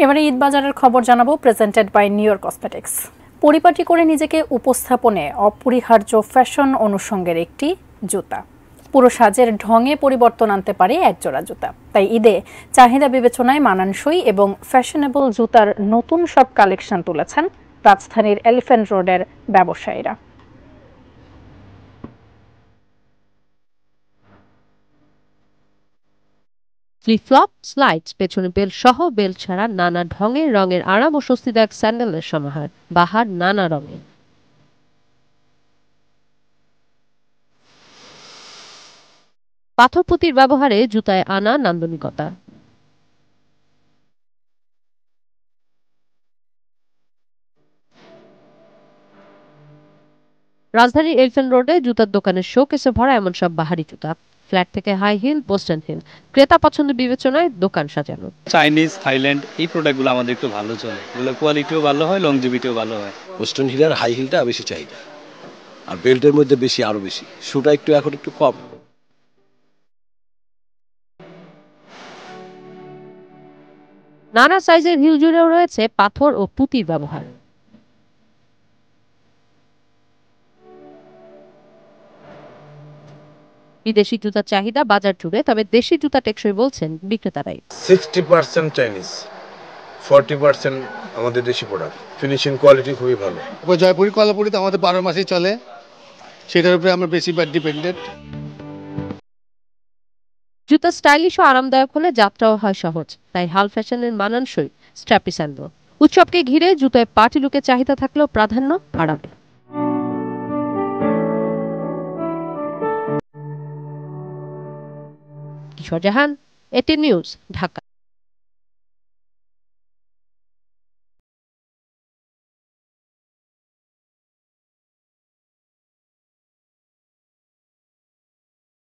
এবারে ঈদ বাজারের খবর জানাবো, presented by New York cosmetics. পরিপাটি করে নিজেকে উপস্থাপনে অপরিহার্য ফ্যাশন অনুষঙ্গের একটি জুতা। পুরো সাজের ঢঙে পরিবর্তন আনতে পারে একজোড়া জুতা। তাই ঈদে চাহিদা বিবেচনায় মানানসই এবং ফ্যাশনেবল জুতার নতুন সব কালেকশন তুলেছেন রাজধানীর এলিফ্যান্ট রোডের ব্যবসায়ীরা। ফ্লিপ-ফ্লপ, স্লাইডস, পেছনে বেল্ট সহ বেল্ট ছাড়া নানা ঢঙের রঙের আরাম ও স্বস্তিদায়ক স্যান্ডেলের সমাহার, বাহার নানা রঙে। পাথর পুঁতির ব্যবহারে জুতায় আনা নান্দনিকতা। রাজধানীর এলিফ্যান্ট রোডে জুতার দোকানের শোকেসে ভরা এমন সব বাহারি জুতা। ফ্ল্যাট থেকে হাই হিল, বোস্টন হিল, ক্রেতা পছন্দ বিবেচনায় দোকান সাজানো। চাইনিজ, থাইল্যান্ড এই প্রোডাক্টগুলো আমাদের একটু ভালো চলে, এগুলো কোয়ালিটিও ভালো হয়, লংজিভিটিও ভালো হয়। বোস্টন হিল আর হাই হিলটা বেশি চাহিদা, আর বেল্টের মধ্যে আরো বেশি, শুটা এখন একটু কম। নানা সাইজের হিল জুড়েও রয়েছে পাথর ও পুঁতির ব্যবহার। বিদেশি জুতার চাহিদা বাজার জুড়ে, তবে দেশি জুতা টেকসই বলছেন বিক্রেতারাই। 60% চাইনিজ, 40% আমাদের দেশি প্রোডাক্ট। ফিনিশিং কোয়ালিটি খুবই ভালো। জয়পুরি কলাপুরি তো আমাদের 12 মাসই চলে, সেটার উপরে আমরা বেশিরভাগ ডিপেন্ডেন্ট। জুতা স্টাইলিশ ও আরামদায়ক হলে যাত্রাও হয় সহজ, তাই হাল ফ্যাশনের মানানসই স্ট্র্যাপি স্যান্ডেল। উৎসবকে ঘিরে জুতায় পার্টি লুকের চাহিদা থাকলেও প্রাধান্য আরামে। কিশোর জাহান, এটিএন নিউজ, ঢাকা।